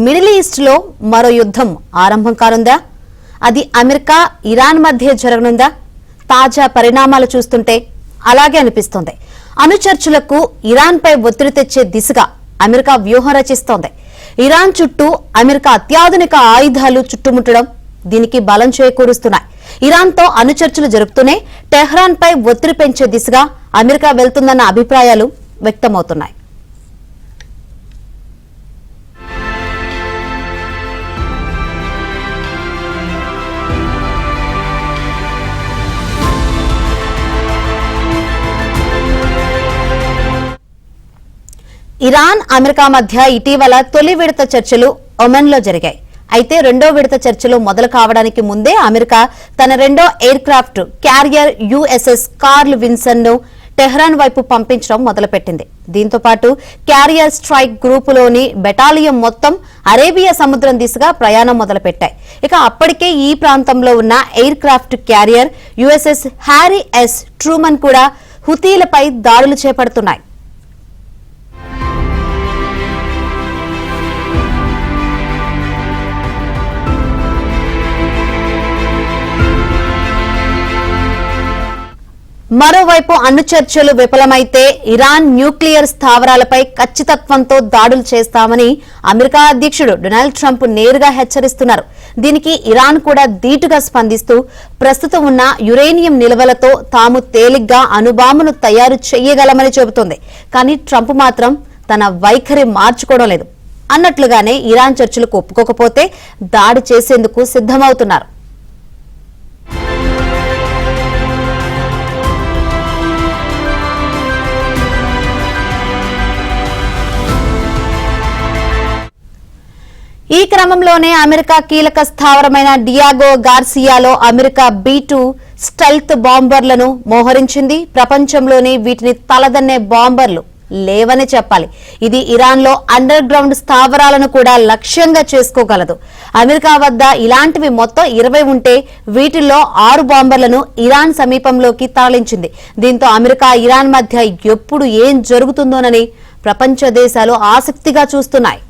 Middle east లో మరో యుద్ధం ఆరంభం కానుందా? అది అమెరికా ఇరాన్ మధ్య జరగనుందా? తాజా పరిణామాలు చూస్తుంటే అలాగే అనిపిస్తోంది. అనుచరులకు ఇరాన్ పై ఒత్తిడి తెచ్చే దిశగా అమెరికా వ్యూహం రచిస్తోంది. ఇరాన్ చుట్టూ అమెరికా అత్యాధునిక ఆయుధాలు చుట్టుముట్టడం దీనికి బలం చేకూరుస్తున్నాయి. ఇరాన్ తో అనుచర్చలు జరుపుతూనే టెహ్రాన్ పై ఒత్తిడి పెంచే దిశగా అమెరికా వెళ్తుందన్న అభిప్రాయాలు వ్యక్తమవుతున్నాయి. ఇరాన్ అమెరికా మధ్య ఇటీవల తొలి విడత చర్చలు ఒమన్ లో జరిగాయి. అయితే రెండో విడత చర్చలు మొదలు కావడానికి ముందే అమెరికా తన రెండో aircraft carrier USS Carl Vinson ను టెహ్రాన్ వైపు పంపించడం మొదలుపెట్టింది. దీంతో పాటు క్యారియర్ స్ట్రైక్ గ్రూపులోని బెటాలియం మొత్తం అరేబియా సముద్రం దిశగా ప్రయాణం మొదలుపెట్టాయి. ఇక అప్పటికే ఈ ప్రాంతంలో ఉన్న aircraft carrier USS Harry S Truman కూడా హుతీలపై దాడులు చేపడుతున్నాయి. మరోవైపు అణు చర్చలు విఫలమైతే ఇరాన్ న్యూక్లియర్ స్థావరాలపై ఖచ్చితత్వంతో దాడులు చేస్తామని అమెరికా అధ్యక్షుడు డొనాల్డ్ ట్రంప్ నేరుగా హెచ్చరిస్తున్నారు. దీనికి ఇరాన్ కూడా ధీటుగా స్పందిస్తూ ప్రస్తుతం ఉన్న యురేనియం నిల్వలతో తాము తేలిగ్గా అణుబాంబును తయారు చేయగలమని చెబుతోంది. కానీ ట్రంప్ మాత్రం తన వైఖరి మార్చుకోవడం లేదు. అన్నట్లుగానే ఇరాన్ చర్చలకు ఒప్పుకోకపోతే దాడి చేసేందుకు సిద్ధమవుతున్నారు. ఈ క్రమంలోనే అమెరికా కీలక స్థావరమైన డియాగో గార్సియాలో అమెరికా B-2 స్టెల్త్ బాంబర్లను మోహరించింది. ప్రపంచంలోని వీటిని తలదన్నే బాంబర్లు లేవని చెప్పాలి. ఇది ఇరాన్లో అండర్ గ్రౌండ్ స్థావరాలను కూడా లక్ష్యంగా చేసుకోగలదు. అమెరికా వద్ద ఇలాంటివి మొత్తం 20 ఉంటే వీటిల్లో 6 బాంబర్లను ఇరాన్ సమీపంలోకి తరలించింది. దీంతో అమెరికా ఇరాన్ మధ్య ఎప్పుడు ఏం జరుగుతుందోనని ప్రపంచ దేశాలు ఆసక్తిగా చూస్తున్నాయి.